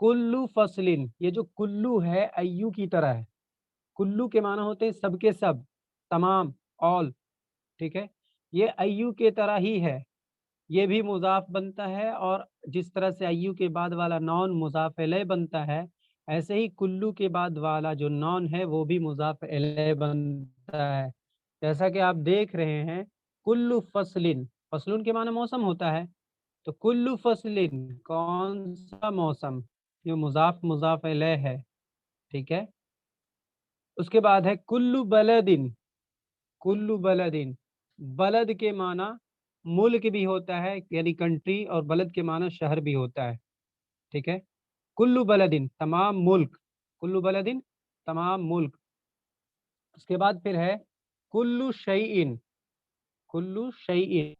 کلو فصلن، یہ جو کلو ہے ایو کی طرح ہے، کلو کے معنی ہوتے ہیں سب کے سب، تمام، all، ٹھیک ہے، یہ ایو کے طرح ہی ہے، یہ بھی مضاف بنتا ہے، اور جس طرح سے ایو کے بعد والا نون مضاف الیہ بنتا ہے، ایسے ہی کلو کے بعد والا جو نون ہے وہ بھی مضاف الیہ بنتا ہے۔ جیسا کہ آپ دیکھ رہے ہیں کلو فصلن، فصلن کے معنی موسم ہوتا ہے، تو کلو فصلن کون سا موسم، یہ مضاف الیہ ہے، ٹھیک ہے۔ اس کے بعد ہے کلو بلدن، کلو بلدن، بلد کے معنی ملک بھی ہوتا ہے یعنی کنٹری، اور بلد کے معنی شہر بھی ہوتا ہے، ٹھیک ہے۔ کلو بلدن تمام ملک، کلو بلدن تمام ملک۔ اس کے بعد پھر ہے کلو شیئن، کلو شیئن،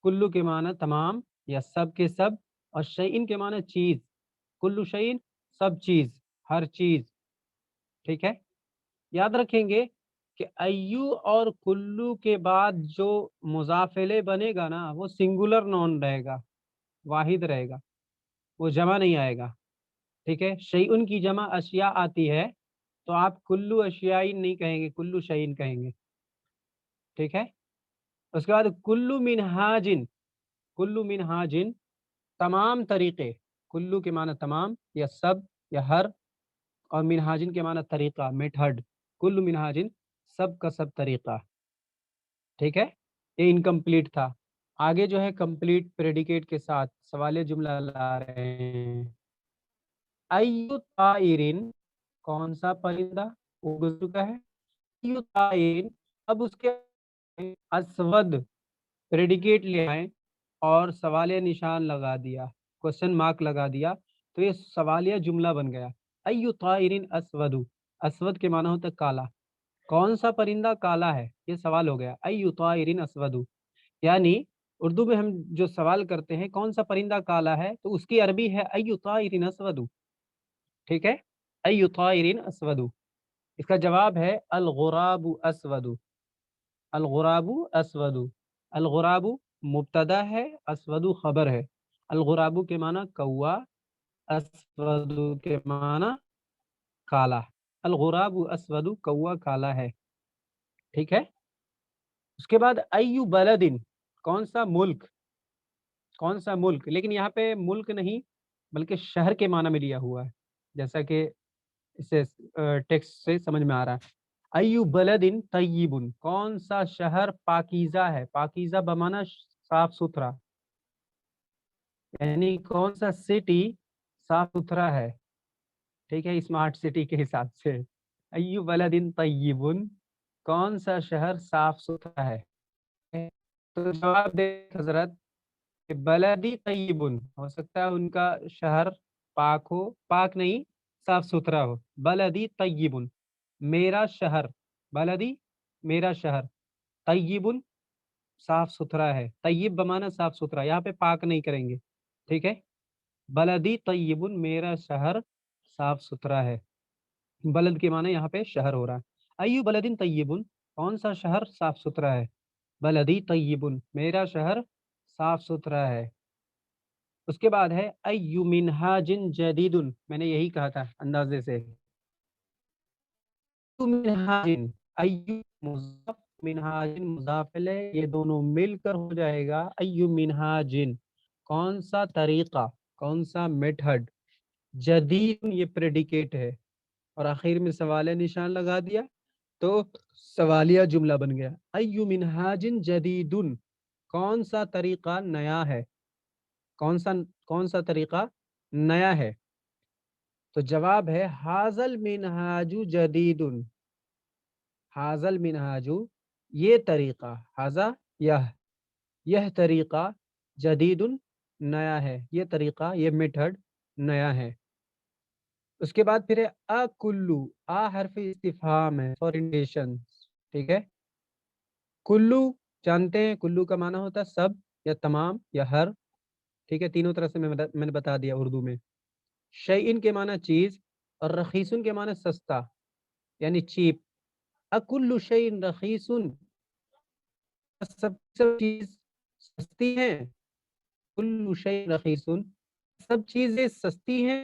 کلو کے معنی تمام یا سب کے سب، اور شیئن کے معنی چیز، کلو شیئن سب چیز، ہر چیز، ٹھیک ہے۔ یاد رکھیں گے کہ ایو اور کلو کے بعد جو مضاف الیہ بنے گا نا وہ سنگولر نون رہے گا، واحد رہے گا، وہ جمع نہیں آئے گا، ٹھیک ہے۔ شیئن کی جمع اشیاء آتی ہے، تو آپ کلو اشیائن نہیں کہیں گے، کلو شیئن کہیں گے، ٹھیک ہے۔ اس کے بعد کلو منہاجن، کلو منہاجن تمام طریقے، کلو کے معنی تمام یا سب یا ہر، اور منہاجن کے معنی طریقہ، میتھڈ، کلو منہاجن سب کا سب طریقہ، ٹھیک ہے۔ یہ انکمپلیٹ تھا، آگے جو ہے کمپلیٹ پریڈیکیٹ کے ساتھ سوالیہ جملہ لا رہے ہیں۔ ایو طائرن کون سا پرندہ، وہ گزر چکا ہے، ایو طائرن، اب اس کے اسود پریڈیکیٹ لے آئیں اور سوالیہ نشان لگا دیا، کوشچن مارک لگا دیا، تو یہ سوالیہ جملہ بن گیا۔ ایو طائرن اسود، اسود کے معنی ہوتا ہے کالا، کون سا پرندہ کالا ہے، یہ سوال ہو گیا، ایو طائرن اسود، یعنی اردو میں ہم جو سوال کرتے ہیں کون سا پرندہ کالا ہے، تو اس کی عربی ہے ایو طائرن اسود، ٹھیک ہے، ایو طائرن اسود۔ اس کا جواب ہے الغراب اسود، الغراب اسود، الغراب مبتدا ہے، اسود خبر ہے، الغراب کے معنی کوا، اسود کے معنی کالا، الغراب اسود کوا کالا ہے، ٹھیک ہے۔ اس کے بعد ایو بلدن کون سا ملک، کون سا ملک، لیکن یہاں پہ ملک نہیں بلکہ شہر کے معنی میں لیا ہوا ہے، جیسا کہ اسے ٹیکسٹ سے سمجھ میں آ رہا ہے۔ ایو بلدن طیبن کون سا شہر پاکیزہ ہے، پاکیزہ بمعنی صاف ستھرا، یعنی کون سا سٹی صاف ستھرا ہے، ٹھیک ہے، اسمارٹ سٹی کے حساب سے۔ ایو بلدن طیبن کون سا شہر صاف ستھرا ہے، تو جواب دے حضرت کہ بلدی طیبن، ہو سکتا ہے ان کا شہر پاک ہو، پاک نہیں صاف ستھرا ہو، بلدی طیبن میرا شہر، بلدی میرا شہر، طیبن صاف ستھرا ہے، طیب بمانا صاف ستھرا، یہاں پہ پاک نہیں کریں گے، ٹھیک ہے، بلدی طیبن میرا شہر صاف ستھرا ہے، بلد کے معنی یہاں پہ شہر ہو رہا ہے۔ ایو بلدن طیبن کون سا شہر صاف ستھرا ہے، بلدی طیبن میرا شہر صاف ستھرا ہے۔ اس کے بعد ہے ایو منہاجن جدیدن، میں نے یہی کہا تھا اندازے سے، منہاجن، ایو مضاف، منہاجن مضاف الیہ، یہ دونوں مل کر ہو جائے گا ایو منہاجن، کون سا طریقہ، کون سا میتھڈ، جدید یہ پریڈیکیٹ ہے، اور آخر میں سوالیہ نشان لگا دیا تو سوالیہ جملہ بن گیا۔ ایو منہاجن جدیدن کون سا طریقہ نیا ہے، کون سا طریقہ نیا ہے، تو جواب ہے حاضل منہاج جدید، حاضل منہاج یہ طریقہ، حاضا یہ طریقہ، جدید نیا ہے، یہ طریقہ یہ میتھڈ نیا ہے۔ اس کے بعد پھر ہے کلو، حرف استفہام ہے فار انڈیشن، ٹھیک ہے۔ کلو جانتے ہیں کلو کا معنی ہوتا ہے سب یا تمام یا ہر، ٹھیک ہے، تینوں طرح سے میں نے بتا دیا اردو میں۔ شیئن کے معنی چیز، اور رخیصن کے معنی سستا یعنی چیپ، اکل شیئن رخیصن سب چیز سستی ہیں، کل شیء رخیص سب چیزیں سستی ہیں،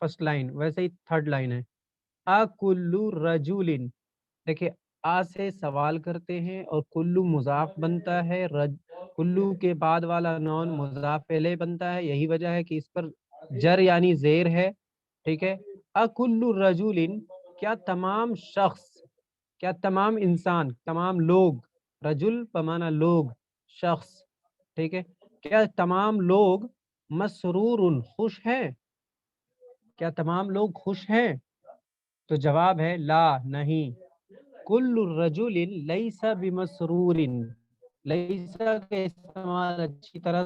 فرسٹ لائن، ویسے ہی تھرڈ لائن ہے، اکلو رجولن، دیکھیے آ سے سوال کرتے ہیں اور کلو مضاف بنتا ہے، کلو کے بعد والا نون مضاف پہلے بنتا ہے، یہی وجہ ہے کہ اس پر جر یعنی زیر ہے، ٹھیک ہے۔ اکلو رجولن، کیا تمام شخص، کیا تمام انسان، تمام لوگ، رجل بمعنی لوگ، شخص، ٹھیک ہے، کیا تمام لوگ مسرور خوش ہیں، کیا تمام لوگ خوش ہیں؟ تو جواب ہے لا، نہیں، کل رجل لیس بمسرور، لیسا کا استعمال اچھی طرح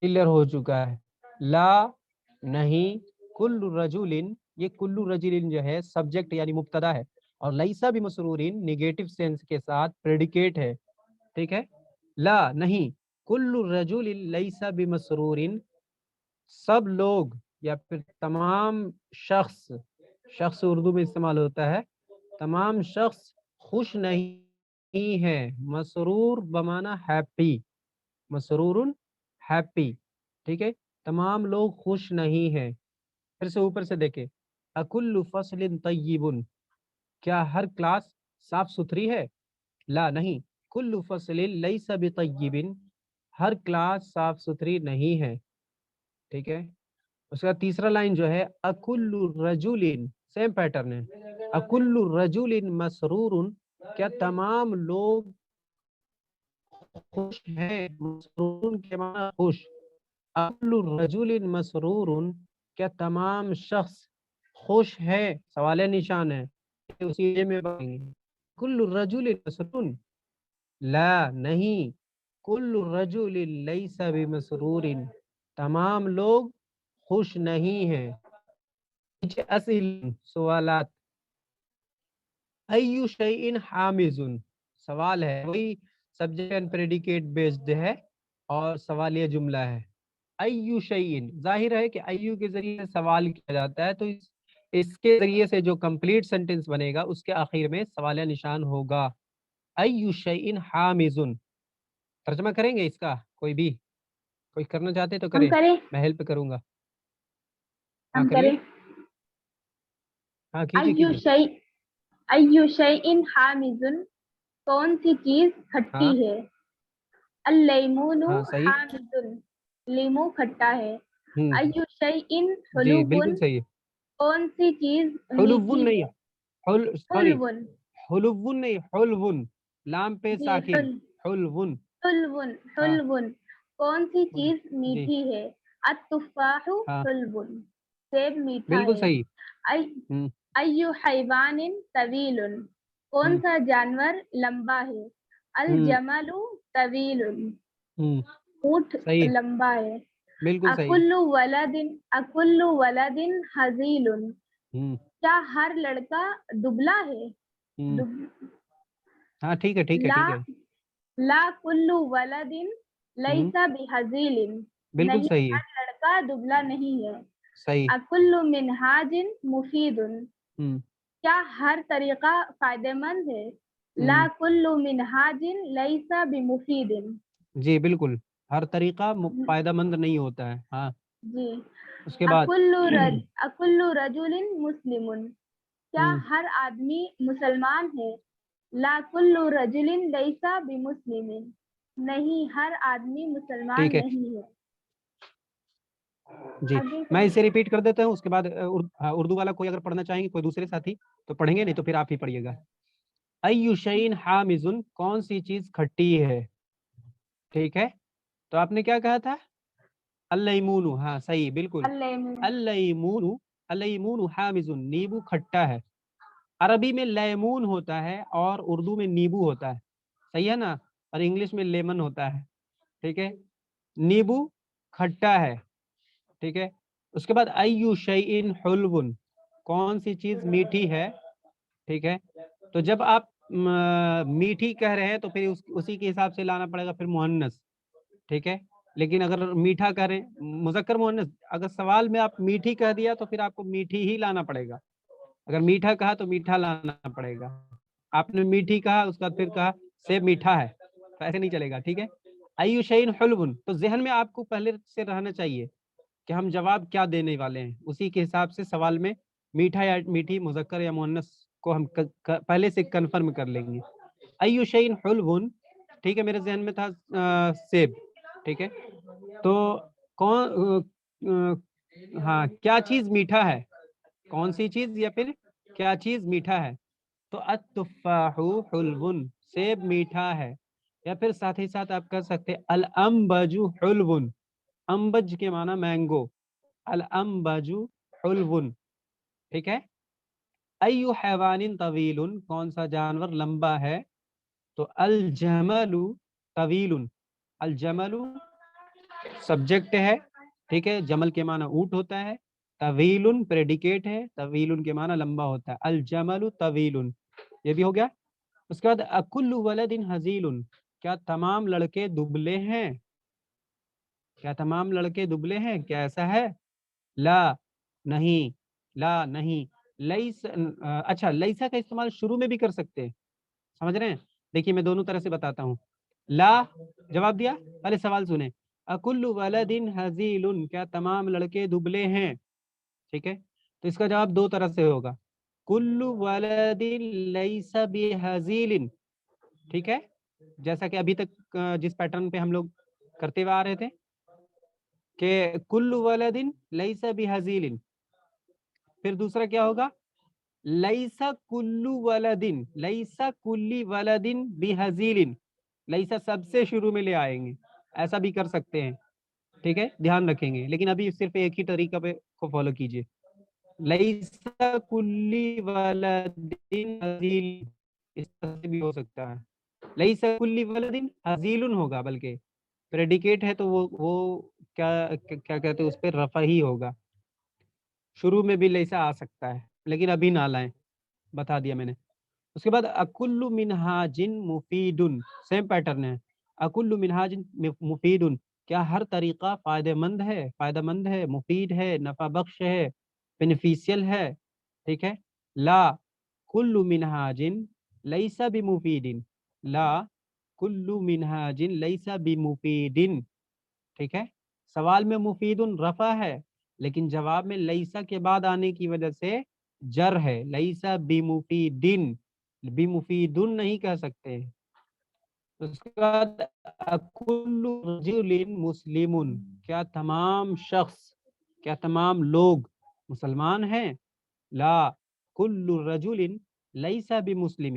کلیئر ہو چکا ہے، لا نہیں، کل رجل، یہ کل رجل جو ہے سبجیکٹ یعنی مبتدا ہے، اور لیسا بمسرور نیگیٹو سینس کے ساتھ پریڈیکیٹ ہے، ٹھیک ہے، لا نہیں، کل رجل لیسا بمسرور، سب لوگ یا پھر تمام شخص، شخص اردو میں استعمال ہوتا ہے، تمام شخص خوش نہیں ہے، مسرور بمعنی ہیپی، مسرور ہیپی، ٹھیک ہے، تمام لوگ خوش نہیں ہیں۔ پھر سے اوپر سے دیکھیں، اکل فصل طیب، کیا ہر کلاس صاف ستھری ہے؟ لا نہیں، کل فصل لیس بطیب، ہر کلاس صاف ستھری نہیں ہے، ٹھیک ہے۔ اس کا تیسرا لائن جو ہے اکل رجل، سیم پیٹرن ہے، اکل رجل مسرور، کیا تمام لوگ خوش ہیں، مسرور کے معنی خوش، اکل رجل مسرور، کیا تمام شخص خوش ہے، سوال نشان ہے، اسی میں بتائیں گے، کل رجل مسرور، لا نہیں، کل رجل لیس بمسرور، تمام لوگ خوش نہیں ہیں۔ سوالات، ایو شیء حامز، سوال ہے، وہی سبجیکٹ اینڈ پریڈیکیٹ بیسڈ ہے اور سوالیہ جملہ ہے۔ ایو شیء، ظاہر ہے کہ ایو کے ذریعے سوال کیا جاتا ہے، تو اس کے ذریعے سے جو کمپلیٹ سینٹنس بنے گا اس کے آخر میں سوالیہ نشان ہوگا۔ ایو شیء حامز، ترجمہ کریں گے اس کا؟ کوئی بھی کوئی کرنا چاہتے تو ہم کریں، کریں میں ہیلپ کروں گا۔ ہاں ہم کریے، کریں ہاں کیجیے ایو کیجیے۔ شیء، ایو شیء حامز، کون سی چیز کھٹی ہاں ہے؟ اللیمون ہاں صحیح، حامض، لیمو کھٹا ہے۔ ہوں ایو شیء جی حلو، بالکل صحیح ہے، کون سی چیز حلوون میٹھی نہیں، ہے؟ سوری، حلون، حلوون نہیں، حلوون، لام پہ جی ساکن، حلوون، حلون، ہاں حلون، کون سی چیز جی میٹھی ہے؟ التفاح ہاں حلون، سیب میٹھا بالکل ہے۔ صحیح، ای- ہوں ایو حیوان طویل، کون ہوں سا جانور لمبا ہے؟ ہوں الجمل طویل، ہوں اونٹ صحیح، لمبا ہے۔ بالکل صحیح، اکل ولد حزیل، ہوں کیا ہر لڑکا دبلا ہے؟ ہوں دب- ہاں ٹھیک ہے ٹھیک ہے لا ٹھیک ہے، لا کل ولد ہوں لیس بحزیل، بالکل نہیں صحیح ہے، ہر لڑکا دبلا نہیں ہے۔ صحیح، اکل منہاج مفید، ہوں کیا ہر طریقہ فائدہ مند ہے؟ لا ہوں کل منہاج لیس بمفید، جی بالکل، ہر طریقہ فائدہ مند نہیں ہوتا ہے، ہاں جی۔ اس کے بعد اکل رجل مسلم، کیا ہوں ہر آدمی مسلمان ہے؟ لا کل رجل لیس بمسلم، نہیں ہر آدمی ٹھیک مسلمان ہے نہیں ہے۔ جی، آگے میں چلیے۔ اسے ریپیٹ کر دیتا ہوں، اس کے بعد اردو والا کوئی اگر پڑھنا چاہیں گے، کوئی دوسرے ساتھی تو پڑھیں گے، نہیں تو پھر آپ ہی پڑھیے گا۔ ایو شیء حامض، کون سی چیز کھٹی ہے، ٹھیک ہے، تو آپ نے کیا کہا تھا؟ اللیمون، ہاں صحیح بالکل، اللیمون، اللیمون، اللیمون حامض، نیبو کھٹا ہے، عربی میں لیمون ہوتا ہے اور اردو میں نیبو ہوتا ہے، صحیح ہے نا، اور انگلش میں لیمن ہوتا ہے، ٹھیک ہے، نیبو کھٹا ہے، ٹھیک ہے۔ اس کے بعد ایو شیء حلو، کون سی چیز میٹھی ہے، ٹھیک ہے، تو جب آپ میٹھی کہہ رہے ہیں تو پھر اسی کے حساب سے لانا پڑے گا پھر مؤنث، ٹھیک ہے، لیکن اگر میٹھا کہہ رہے ہیں مذکر مؤنث، اگر سوال میں آپ میٹھی کہہ دیا تو پھر آپ کو میٹھی ہی لانا پڑے گا، اگر میٹھا کہا تو میٹھا لانا پڑے گا، آپ نے میٹھی کہا اس کا پھر کہا سیب میٹھا ہے، تو ایسے نہیں چلے گا، ٹھیک ہے۔ ایو شیء حلو، تو ذہن میں آپ کو پہلے سے رہنا چاہیے کہ ہم جواب کیا دینے والے ہیں، اسی کے حساب سے سوال میں میٹھا یا میٹھی، مذکر یا مؤنث کو ہم پہلے سے کنفرم کر لیں گے۔ ایو شیء حلو، ٹھیک ہے، میرے ذہن میں تھا سیب، ٹھیک ہے، تو کون ہاں کیا چیز میٹھا ہے، کون سی چیز یا پھر کیا چیز میٹھا ہے، تو التفاح حلو، سیب میٹھا ہے، یا پھر ساتھ ہی ساتھ آپ کر سکتے الانبج حلو، انبج کے معنی مینگو، الانبج حلو، ٹھیک ہے۔ ایو حیوان طویل، کون سا جانور لمبا ہے، تو الجمل طویل، الجمل سبجیکٹ ہے، ٹھیک ہے، جمل کے معنی اونٹ ہوتا ہے، طویل پریڈیکیٹ ہے، طویل کے معنی لمبا ہوتا ہے، الجمل طویل، یہ بھی ہو گیا۔ اس کے بعد اکل ولد حزیل، کیا تمام لڑکے دبلے ہیں، کیا تمام لڑکے دبلے ہیں، کیا ایسا ہے، لا نہیں، لا نہیں، لیس اچھا لیسا کا استعمال شروع میں بھی کر سکتے ہیں، سمجھ رہے ہیں، دیکھیے میں دونوں طرح سے بتاتا ہوں۔ لا جواب دیا، پہلے سوال سنیں، اکل ولد حزیل، کیا تمام لڑکے دبلے ہیں، ٹھیک ہے، تو اس کا جواب دو طرح سے ہوگا، کل ولد لیس بحزیل، ٹھیک ہے، جیسا کہ ابھی تک جس پیٹرن پہ ہم لوگ کرتے ہوئے آ رہے تھے کہ کل ولد لیس بحزیل، پھر دوسرا کیا ہوگا، لیسا کل ولد، لیسا کل ولد بحزیل، لیسا سب سے شروع میں لے آئیں گے، ایسا بھی کر سکتے ہیں، ٹھیک ہے، دھیان رکھیں گے، لیکن ابھی صرف ایک ہی طریقہ پہ کو فالو کیجئے، لیسا کل ولد حزیل، اس طرح سے بھی ہو سکتا ہے، لیسا کل ولد حزیل ہوگا، بلکہ پریڈیکیٹ ہے تو وہ کیا کہتے ہیں اس پہ رفع ہی ہوگا، شروع میں بھی لیسا آ سکتا ہے، لیکن ابھی نہ لائیں، بتا دیا میں نے۔ اس کے بعد اکل منہاج مفید، سیم پیٹرن ہے، اکل منہاج مفید، کیا ہر طریقہ فائدہ مند ہے، فائدہ مند ہے، مفید ہے، نفع بخش ہے، بینیفیشیل ہے، ٹھیک ہے، لا کل منہاج لیس بمفید، لا کل منہاج لیس بمفید، ٹھیک ہے، سوال میں مفید رفع ہے، لیکن جواب میں لیسا کے بعد آنے کی وجہ سے جر ہے، لیسا بمفیدن، بمفیدن نہیں کہہ سکتے۔ اس کے بعد اکل رجل مسلم، کیا تمام شخص، کیا تمام لوگ مسلمان ہیں، لا کل رجل لیسا بمسلم،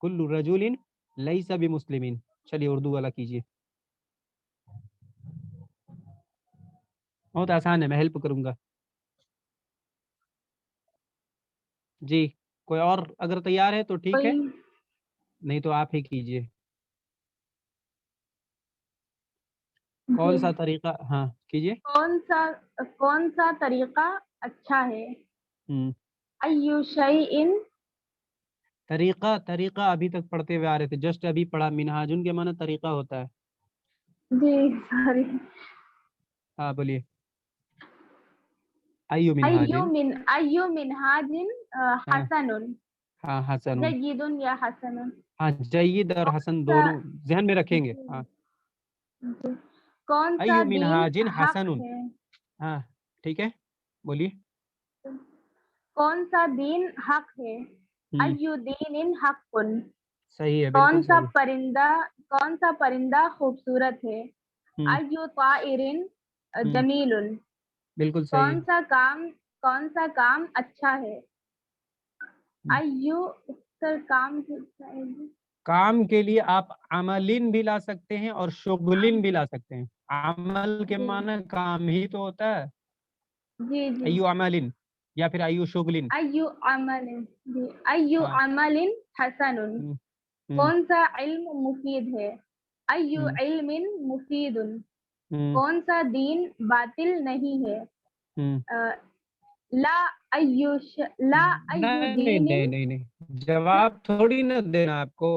کل رجل لیسا بمسلم۔ چلیے اردو والا کیجیے، بہت آسان ہے، میں ہیلپ کروں گا جی، کوئی اور اگر تیار ہے تو ٹھیک ہے، کوئی نہیں تو آپ ہی کیجئے، کون جی، سا طریقہ، ہاں کیجئے۔ کون سا طریقہ اچھا ہے، ہم، ایو شیء، طریقہ ابھی تک پڑھتے ہوئے آ رہے تھے، جسٹ ابھی پڑھا، منہاجن کے معنی طریقہ ہوتا ہے، جی سوری، ہاں بولیے، ایو منہاجن، ایو منہاج ہاں حسن، ہاں حسن، جید یا حسن، ہاں جید اور کون حسن سا دونوں ذہن میں رکھیں گے، جی ہاں، جی کون سا ایو دین منہاجن حق حسن، ہے، ہاں ٹھیک ہے، بولیے، کون سا دین حق ہے، ہم، ایو دین حق، صحیح ہے، کون بالکل سا صحیح، پرندہ خوبصورت ہے، ہم، ایو طائر ہم، جمیل، بالکل صحیح ہے، کون سا کام اچھا ہے، ہم، ایو سر کام کام کے لیے آپ عملین بھی لا سکتے ہیں اور شغلین بھی لا سکتے ہیں، عمل کے جی معنی کام ہی تو ہوتا ہے، جی جی ایو عملین یا پھر ایو شغلین، ایو عمل، جی ایو ہاں، عمل حسن، ہم، ہم، کون سا علم مفید ہے، ایو ہم، علم مفید، ہم، کون سا دین باطل نہیں ہے، ہم۔ لا لا ایو نہیں نہیں دین، نہیں نہیں نہیں، جواب تھوڑی نہ دینا آپ کو،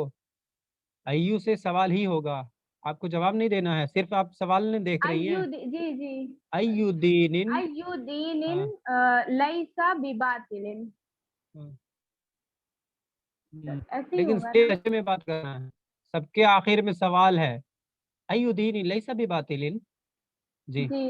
ایو سے سوال ہی ہوگا، آپ کو جواب نہیں دینا ہے، صرف آپ سوال نہیں دیکھ رہی ہیں، جی جی ایو دین، ایو دین ہاں، لیسا بباطل، ہاں، ایسے ہی لیکن ہوگا نا، اسٹیج میں بات کرنا ہے، سب کے آخر میں سوال ہے، ایو دین لیسا بباطل، جی، جی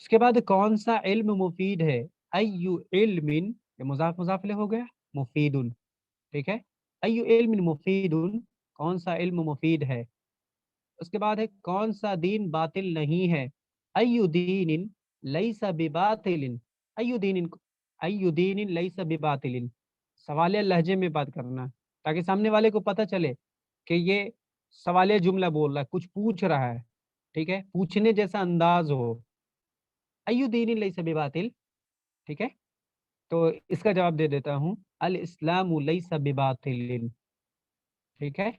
اس کے بعد کون سا علم مفید ہے؟ ایو علم، یہ مضاف مضاف الیہ ہو گیا، مفید، ٹھیک ہے، ایو علم مفید، کون سا علم مفید ہے؟ اس کے بعد ہے کون سا دین باطل نہیں ہے؟ ایو دین لیس بباطل، ایو دین، ایو دین لیس بباطل، سوالیہ لہجے میں بات کرنا تاکہ سامنے والے کو پتہ چلے کہ یہ سوالیہ جملہ بول رہا ہے، کچھ پوچھ رہا ہے، ٹھیک ہے، پوچھنے جیسا انداز ہو، ایو دین لیس بباطل، ٹھیک ہے، تو اس کا جواب دے دیتا ہوں، الاسلام لیس بباطل، ٹھیک ہے،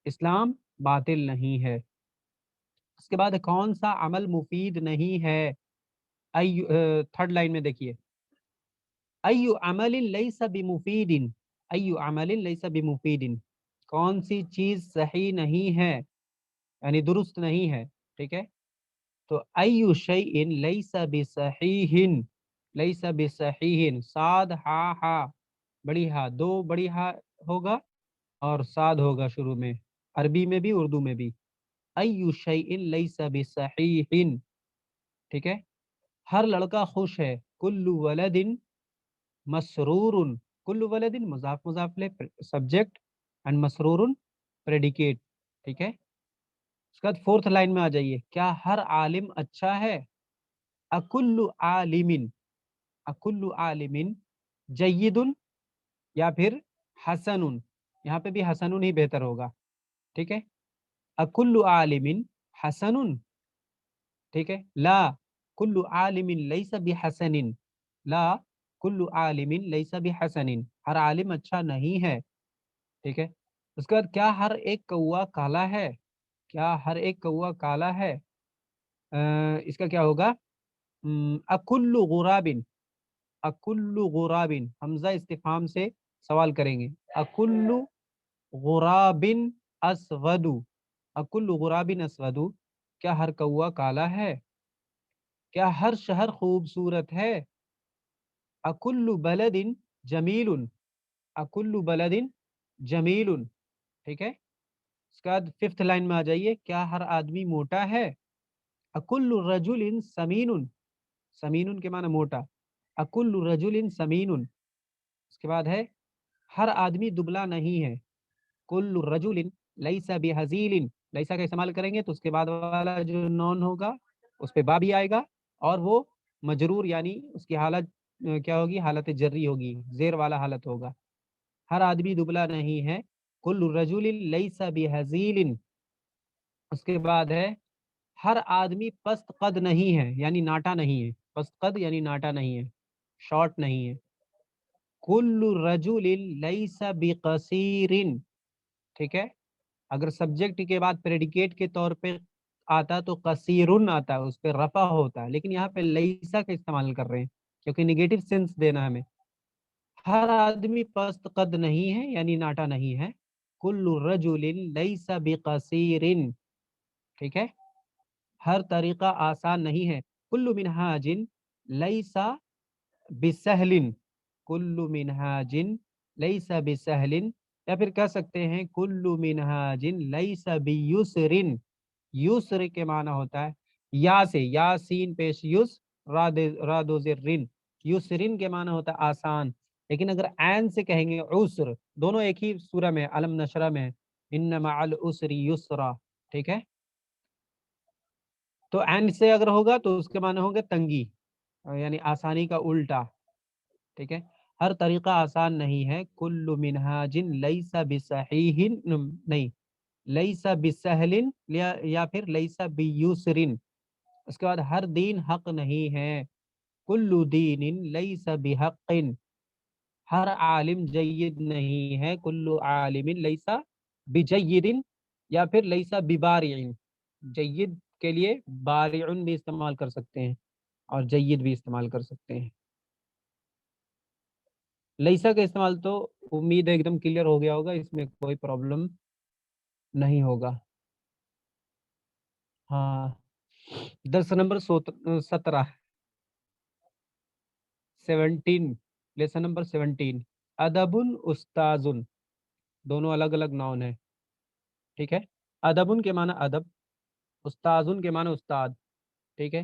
اسلام باطل نہیں ہے۔ اس کے بعد کون سا عمل مفید نہیں ہے؟ تھرڈ لائن میں دیکھیے، ایو عمل لیس بمفید، ایو عمل لیس بمفید، کون سی چیز صحیح نہیں ہے یعنی درست نہیں ہے، ٹھیک ہے، تو ایو شیء لیس بصحیح، لیس بصحیح، صاد ہا ہا، بڑی ہا، دو بڑی ہا ہوگا اور صاد ہوگا شروع میں، عربی میں بھی اردو میں بھی، ایو شیء لیس بصحیح، ٹھیک ہے، ہر لڑکا خوش ہے، کل ولد مسرور، کل ولد مضاف مضاف لے سبجیکٹ اینڈ مسرور پریڈیکیٹ، ٹھیک ہے۔ اس کے بعد فورتھ لائن میں آ جائیے، کیا ہر عالم اچھا ہے؟ اکل عالم، اکل عالم جید یا پھر حسن، یہاں پہ بھی حسن ہی بہتر ہوگا، ٹھیک ہے، اکل عالم حسن، ٹھیک ہے، لا کل عالم لیس بحسن، لا کل عالم لیس بحسن، ہر عالم اچھا نہیں ہے، ٹھیک ہے۔ اس کے بعد کیا ہر ایک کوا کالا ہے؟ کیا ہر ایک کوا کالا ہے؟ اس کا کیا ہوگا؟ اکل غراب، اکل غراب، حمزہ استفہام سے سوال کریں گے، اکل غراب اسود، اکل غراب اسود، کیا ہر کوا کالا ہے؟ کیا ہر شہر خوبصورت ہے؟ اکل بلد جمیل، اکل بلد جمیل، ٹھیک ہے۔ اس کے بعد ففتھ لائن میں آ جائیے، کیا ہر آدمی موٹا ہے؟ اکل رجل سمین، سمین کے معنی موٹا، اکل رجل سمین۔ اس کے بعد ہے ہر آدمی دبلا نہیں ہے، کل رجل لیس بحزیل، لیسا کا استعمال کریں گے تو اس کے بعد والا جو نون ہوگا اس پہ با بھی آئے گا اور وہ مجرور یعنی اس کی حالت کیا ہوگی؟ حالت جری ہوگی، زیر والا حالت ہوگا، ہر آدمی دبلا نہیں ہے، کل رجل لیس بحزیل۔ اس کے بعد ہے ہر آدمی پست قد نہیں ہے یعنی ناٹا نہیں ہے، پست قد یعنی ناٹا نہیں ہے، شارٹ نہیں ہے، کل رجل لیس بقصیر، ٹھیک ہے۔ اگر سبجیکٹ کے بعد پریڈیکیٹ کے طور پہ آتا تو قصیرن آتا ہے، اس پہ رفع ہوتا ہے، لیکن یہاں پہ لیسا کا استعمال کر رہے ہیں کیونکہ نیگیٹو سینس دینا ہمیں، ہر آدمی پست قد نہیں ہے یعنی ناٹا نہیں ہے، کل رجل لیس بقصیر، ٹھیک ہے، ہر طریقہ آسان نہیں ہے، کل منہاج لیس بسہل، کل منہاج لیس بسہل، یا پھر کہہ سکتے ہیں کل منہاج لیس بیسر، یسر کے معنی ہوتا ہے یا سے، یا سین پیش یس را دو زرن، یسرن کے معنی ہوتا ہے آسان، لیکن اگر عین سے کہیں گے عسر، دونوں ایک ہی سورہ میں علم نشرہ میں، ان مع العسر یسرا، ٹھیک ہے، تو عین سے اگر ہوگا تو اس کے معنی ہوں گے تنگی یعنی آسانی کا الٹا، ٹھیک ہے، ہر طریقہ آسان نہیں ہے، کل منہاج لیس بصحیح، نہیں، لیس بسہل یا پھر لیس بیسر۔ اس کے بعد ہر دین حق نہیں ہے، کل دین لیس بحق، ہر عالم جید نہیں ہے، کل عالم لیس بجید، یا پھر لیس ببارع، جید کے لیے بارع بھی استعمال کر سکتے ہیں اور جید بھی استعمال کر سکتے ہیں۔ لیسا کا استعمال تو امید ہے ایک دم کلیئر ہو گیا ہوگا، اس میں کوئی پرابلم نہیں ہوگا۔ ہاں، درس نمبر 17، 17، لیسن نمبر 17، ادب استاذ، دونوں الگ الگ ناؤن ہے، ٹھیک ہے، ادب کے معنی ادب، استاذ کے معنی استاد، ٹھیک ہے،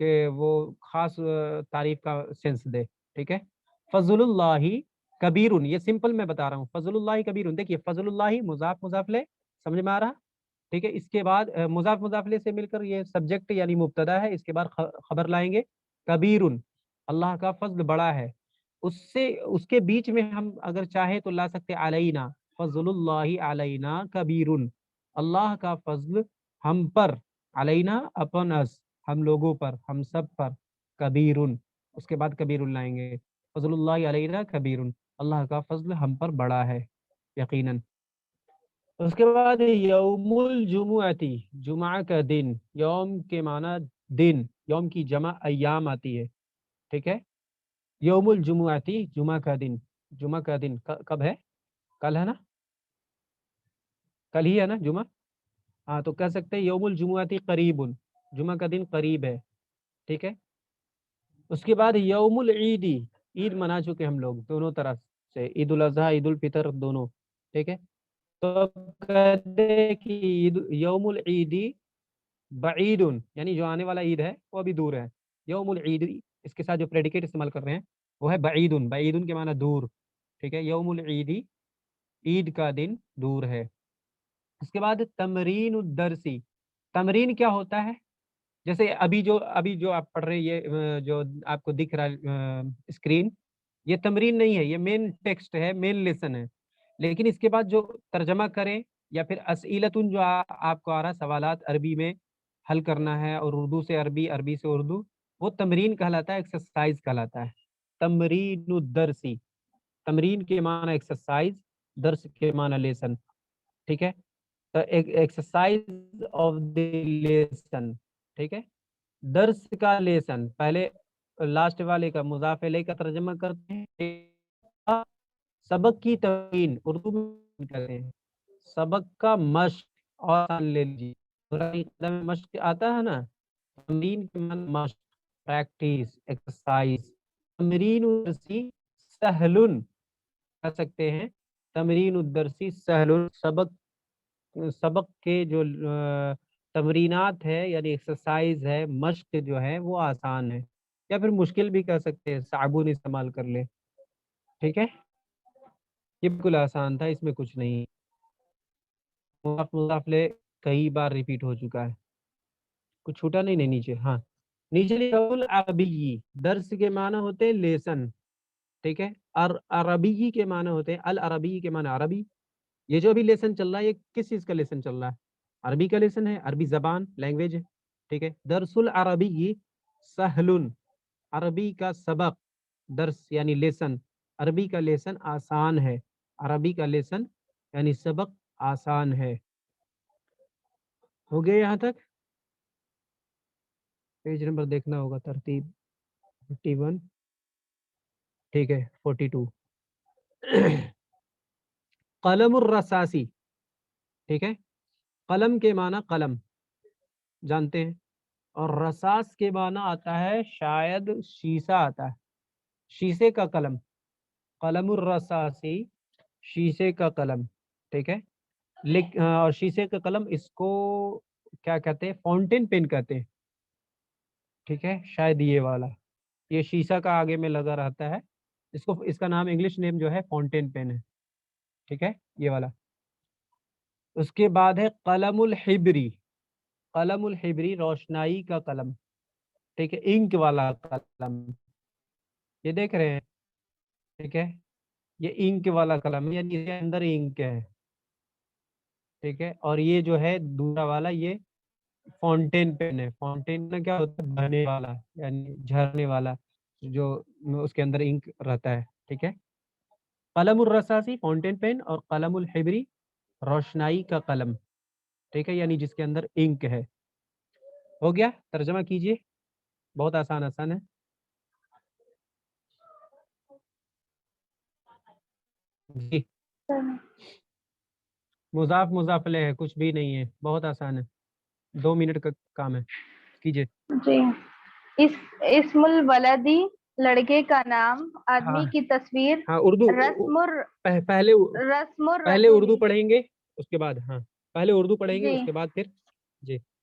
کہ وہ خاص تعریف کا سینس دے. ٹھیک ہے. فضل اللہ کبیرن، یہ سمپل میں بتا رہا ہوں. فضل اللہ کبیرن، دیکھیے فضل اللہ مضاف مضاف لے، سمجھ میں آ رہا. ٹھیک ہے. اس کے بعد مضاف مضاف لے سے مل کر یہ سبجیکٹ یعنی مبتدا ہے. اس کے بعد خبر لائیں گے کبیرن، اللہ کا فضل بڑا ہے. اس کے بیچ میں ہم اگر چاہیں تو لا سکتے علینا، فضل اللہ علینا کبیرن، اللہ کا فضل ہم پر، علینا اپن اس، ہم لوگوں پر، ہم سب پر، کبیرن، اس کے بعد کبیرن لائیں گے. فضل اللہ علینا کبیرن، اللہ کا فضل ہم پر بڑا ہے یقیناً. اس کے بعد یوم الجمعتی، جمعہ کا دن. یوم کے معنی دن، یوم کی جمع ایام آتی ہے. ٹھیک ہے. یوم الجمعتی، جمعہ کا دن. جمعہ کا دن کب ہے؟ کل ہے نا؟ کل ہی ہے نا جمعہ؟ ہاں تو کہہ سکتے ہیں یوم الجمعتی قریب، جمعہ کا دن قریب ہے. ٹھیک ہے. اس کے بعد یوم العیدی، عید منا چکے ہم لوگ دونوں طرف سے، عید الاضحیٰ عید الفطر دونوں. ٹھیک ہے. تو کہتے ہیں کہ یوم العیدی بعید، یعنی جو آنے والا عید ہے وہ ابھی دور ہے. یوم العید، اس کے ساتھ جو پریڈیکیٹ استعمال کر رہے ہیں وہ ہے بعید. بعید کے معنی دور. ٹھیک ہے. یوم العیدی، عید کا دن دور ہے. اس کے بعد تمرین الدرسی. تمرین کیا ہوتا ہے؟ جیسے ابھی جو آپ پڑھ رہے ہیں، یہ جو آپ کو دکھ رہا ہے اسکرین، یہ تمرین نہیں ہے، یہ مین ٹیکسٹ ہے، مین لیسن ہے. لیکن اس کے بعد جو ترجمہ کریں یا پھر اسئلتن جو آپ کو آ رہا سوالات عربی میں حل کرنا ہے، اور اردو سے عربی، عربی سے اردو، وہ تمرین کہلاتا ہے، ایکسرسائز کہلاتا ہے. تمرین الدرسی، تمرین کے معنی ایکسرسائز، درس کے معنی لیسن. ٹھیک ہے. تو ایکسرسائز آف دی لیسن. ٹھیک ہے. درس کا لیسن، پہلے لاسٹ والے کا مضاف الیہ کا ترجمہ کرتے ہیں. سبق کی تمرین اردو میں کہتے ہیں سبق کا مشق. اور لے لیجیے مشق آتا ہے نا، تمرین کے معنی مشق، پریکٹس، ایکسرسائز. تمرین الدرسی سہلن کہہ سکتے ہیں. تمرین الدرسی سہلن، سبق کے جو تمرینات ہے یعنی ایکسرسائز ہے، مشق جو ہے وہ آسان ہے، یا پھر مشکل بھی کہہ سکتے ہیں، صعبون استعمال کر لے. ٹھیک ہے. یہ بالکل آسان تھا، اس میں کچھ نہیں. مضاف لے کئی بار ریپیٹ ہو چکا ہے. کچھ چھوٹا نہیں نیچے. ہاں نیچے العربی، درس کے معنی ہوتے ہیں لیسن. ٹھیک ہے. عربی کے معنی ہوتے ہیں، العربی کے معنی عربی. یہ جو ابھی لیسن چل رہا ہے یہ کس چیز کا لیسن چل رہا ہے؟ عربی کا لیسن ہے، عربی زبان، لینگویج ہے. ٹھیک ہے. درس العربی سہل، عربی کا سبق، درس یعنی لیسن، عربی کا لیسن آسان ہے. عربی کا لیسن یعنی سبق آسان ہے. ہو گیا یہاں تک؟ پیج نمبر دیکھنا ہوگا، ترتیب 51. ٹھیک ہے. 42. قلم الرصاصی. ٹھیک ہے. قلم کے معنی قلم جانتے ہیں، اور رصاص کے معنی آتا ہے شاید شیشہ آتا ہے، شیشے کا قلم. قلم الرصاصی، شیشے کا قلم. ٹھیک ہے. اور شیشے کا قلم اس کو کیا کہتے ہیں؟ فاؤنٹین پین کہتے ہیں. ٹھیک ہے. شاید یہ والا، یہ شیشہ کا آگے میں لگا رہتا ہے، اس کا نام انگلش نیم جو ہے فاؤنٹین پین ہے. ٹھیک ہے. یہ والا. اس کے بعد ہے قلم الحبری. قلم الحبری روشنائی کا قلم. ٹھیک ہے. انک والا قلم، یہ دیکھ رہے ہیں. ٹھیک ہے. یہ انک والا قلم یعنی اس کے اندر انک ہے. ٹھیک ہے. اور یہ جو ہے دوسرا والا یہ فاؤنٹین پین ہے. فاؤنٹین میں کیا ہوتا ہے؟ بہنے والا یعنی جھرنے والا، جو اس کے اندر انک رہتا ہے. ٹھیک ہے. قلم الرصاصی فاؤنٹین پین، اور قلم الحبری روشنائی کا قلم. ٹھیک ہے. یعنی جس کے اندر انک ہے. ہو گیا. ترجمہ کیجئے، بہت آسان ہے. جی. مضاف مضاف لے ہے، کچھ بھی نہیں ہے، بہت آسان ہے، 2 منٹ کا کام ہے. کیجئے. جی. اسم الولدی، لڑکے کا نام. آدمی کی تصویر. ہاں اردو پہلے رسم اردو الرجل. پڑھیں گے اس کے بعد. ہاں پہلے اردو پڑھیں گے جی. اس کے بعد پھر. جی.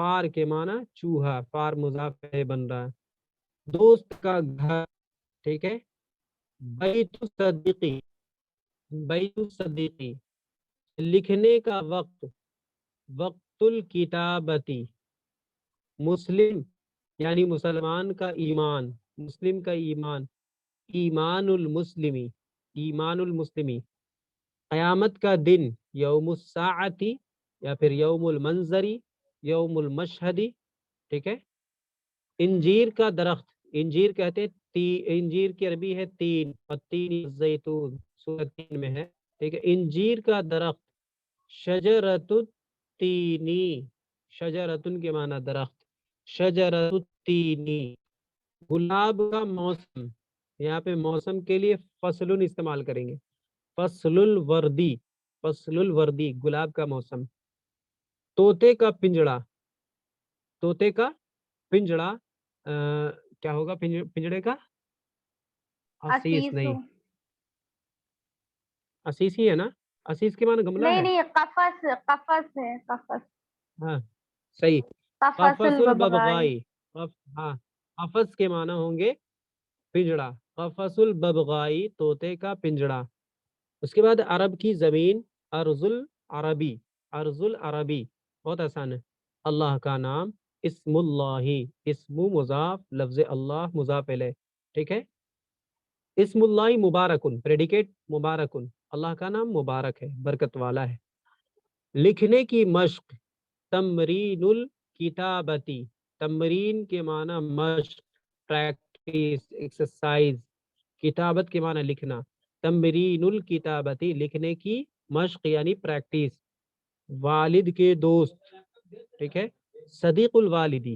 فار کے معنی چوہا، فار مضاف الیہ بن رہا ہے. دوست کا گھر، ٹھیک ہے. بیت الصدیقی، بیت الصدیقی. لکھنے کا وقت، وقت الکتابتی. مسلم یعنی مسلمان کا ایمان، مسلم کا ایمان. ایمان المسلمی، ایمان المسلمی. قیامت کا دن، یوم الساعتی یا پھر یوم المنظری، یوم المشہدی، ٹھیک ہے. انجیر کا درخت، انجیر کہتے ہیں، انجیر کی عربی ہے تین، التین الزیتون، سورۃ تین میں ہے، ٹھیک ہے. انجیر کا درخت، شجرۃ التینی، شجرۃن کے معنی درخت، شجرۃ التینی. گلاب کا موسم، یہاں پہ موسم کے لیے فصل استعمال کریں گے. فصل الوردی، فصل الوردی گلاب کا موسم. طوطے کا پنجڑا، طوطے کا پنجڑا کیا ہوگا پنجڑے کا؟ اسیس اسیسو، نہیں، اسیس ہی ہے نا. اسیس کے معنی گملہ نہیں ہے. نہیں، قفس، قفس ہے، قفس، ہاں صحیح. قفس قفص الببغائی. الببغائی، ہاں قفص کے معنی ہوں گے پنجڑا. قفص الببغائی طوطے کا پنجڑا. اس کے بعد عرب کی زمین، ارض العربی، ارض العربی بہت آسان ہے. اللہ کا نام، اسم اللہ، اسم مضاف، لفظ اللہ مضاف الیہ، ٹھیک ہے. اسم اللہ مبارکن، پریڈیکیٹ مبارکن، اللہ کا نام مبارک ہے، برکت والا ہے. لکھنے کی مشق، تمرین الکتابتی. تمرین کے معنی مشق، پریکٹس، ایکسرسائز. کتابت کے معنی لکھنا. تمرین الکتابتی لکھنے کی مشق یعنی پریکٹس. والد کے دوست، ٹھیک ہے. صدیق الوالدی،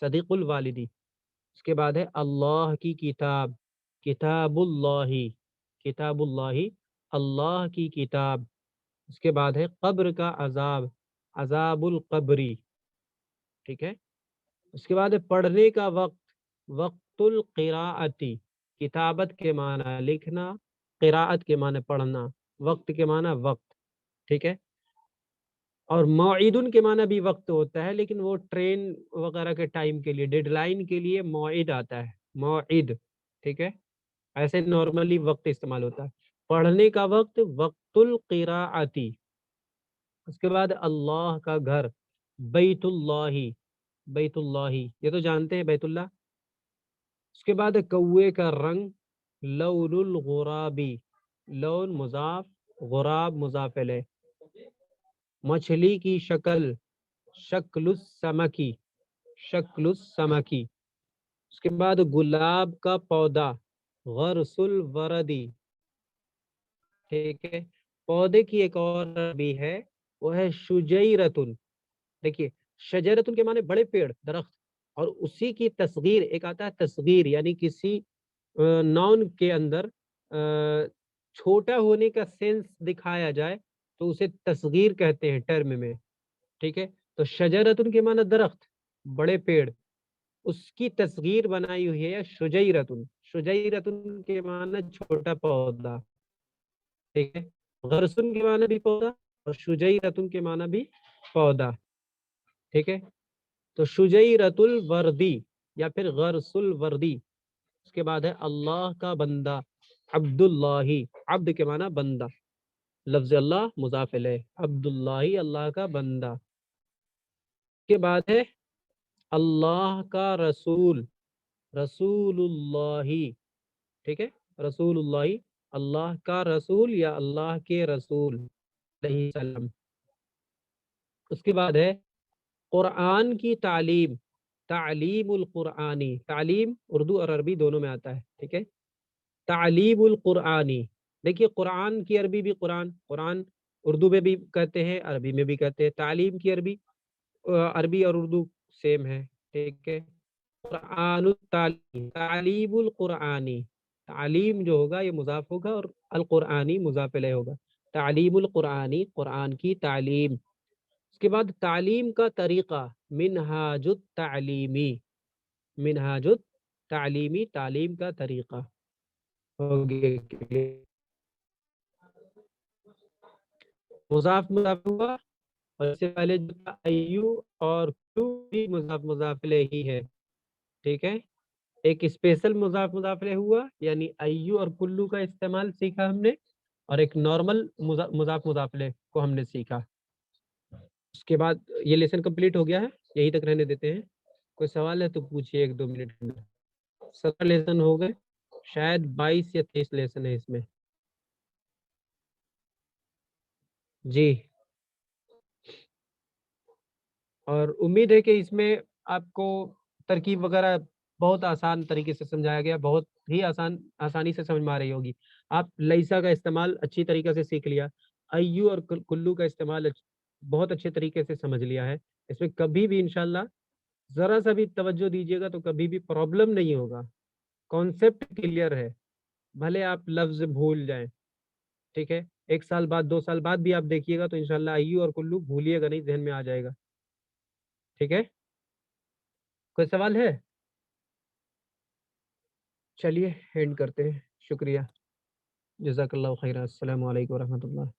صدیق الوالدی. اس کے بعد ہے اللہ کی کتاب، کتاب اللہ، کتاب اللہ، اللہ کی کتاب. اس کے بعد ہے قبر کا عذاب، عذاب القبری، ٹھیک ہے. اس کے بعد ہے پڑھنے کا وقت، وقت القراءتی. کتابت کے معنی لکھنا، قراءت کے معنی پڑھنا، وقت کے معنی وقت، ٹھیک ہے. اور موعدن کے معنی بھی وقت ہوتا ہے، لیکن وہ ٹرین وغیرہ کے ٹائم کے لیے، ڈیڈ لائن کے لیے موعد آتا ہے، موعد، ٹھیک ہے. ایسے نارملی وقت استعمال ہوتا ہے. پڑھنے کا وقت، وقت القراءتی. اس کے بعد اللہ کا گھر، بیت اللہ، بیت اللہ یہ تو جانتے ہیں بیت اللہ. اس کے بعد کوے کا رنگ، لون الغرابی، لون مضاف، غراب مضاف الیہ. مچھلی کی شکل، شکل السمکی، شکل السمکی. اس کے بعد گلاب کا پودا، غرس الوردی، ٹھیک ہے. پودے کی ایک اور بھی ہے، وہ ہے شجیرتن. دیکھیے شجرتن کے معنی بڑے پیڑ، درخت. اور اسی کی تصغیر ایک آتا ہے، تصغیر یعنی کسی ناؤن کے اندر چھوٹا ہونے کا سینس دکھایا جائے تو اسے تصغیر کہتے ہیں ٹرم میں، ٹھیک ہے. تو شجرتن کے معنی درخت، بڑے پیڑ، اس کی تصغیر بنائی ہوئی ہے شجیرتن. شجیرتن کے معنی چھوٹا پودا، ٹھیک ہے. غرسن کے معنی بھی پودا اور شجیرتن کے معنی بھی پودا، ٹھیک ہے. تو شجیرت الوردی یا پھر غرس الوردی. اس کے بعد ہے اللہ کا بندہ، عبد اللہ، عبد کے معنی بندہ، لفظ اللہ مضاف الیہ، عبد اللہ اللہ کا بندہ. کے بعد ہے اللہ کا رسول، رسول اللہ، ٹھیک ہے. رسول اللہ، اللہ کا رسول یا اللہ کے رسول علیہ السلام. اس کے بعد ہے قرآن کی تعلیم، تعلیم القرآنی. تعلیم اردو اور عربی دونوں میں آتا ہے، ٹھیک ہے. تعلیم القرآنی. دیکھیے قرآن کی عربی بھی قرآن، قرآن اردو میں بھی کہتے ہیں، عربی میں بھی کہتے ہیں. تعلیم کی عربی، عربی اور اردو سیم ہے، ٹھیک ہے. قرآن التعلیم، تعلیم القرآنی. تعلیم جو ہوگا یہ مضاف ہوگا اور القرآنی مضاف الیہ ہوگا. تعلیم القرآنی، قرآن کی تعلیم. اس کے بعد تعلیم کا طریقہ، منہاج التعلیمی، منہاج التعلیمی تعلیم کا طریقہ ہو گیا. مضاف مضاف ہوا اور اس سے پہلے جو تھا ایو اور کلو بھی مضاف مضاف الیہ ہی ہے، ٹھیک ہے. ایک اسپیشل مضاف مضاف الیہ ہوا یعنی ایو اور کلو کا استعمال سیکھا ہم نے، اور ایک نارمل مضاف مضاف الیہ کو ہم نے سیکھا. اس کے بعد یہ لیسن کمپلیٹ ہو گیا ہے، یہیں تک رہنے دیتے ہیں. کوئی سوال ہے تو پوچھیے 1-2 منٹ کے اندر. 17 لیسن ہو گئے، شاید 22 یا 23 لیسن ہے اس میں. جی، اور امید ہے کہ اس میں آپ کو ترکیب وغیرہ بہت آسان طریقے سے سمجھایا گیا، بہت ہی آسانی سے سمجھ میں آ رہی ہوگی. آپ لیسا کا استعمال اچھی طریقے سے سیکھ لیا، ایو اور کلو کا استعمال بہت اچھے طریقے سے سمجھ لیا ہے. اس میں کبھی بھی انشاءاللہ ذرا سا بھی توجہ دیجیے گا تو کبھی بھی پرابلم نہیں ہوگا. کانسیپٹ کلیئر ہے، بھلے آپ لفظ بھول جائیں، ٹھیک ہے. 1 سال بعد 2 سال بعد بھی آپ دیکھیے گا تو انشاءاللہ ایو اور کلو بھولیے گا نہیں، ذہن میں آ جائے گا. ٹھیک ہے، کوئی سوال ہے؟ چلیے اینڈ کرتے ہیں. شکریہ، جزاک اللہ خیر. السلام علیکم ورحمۃ اللہ.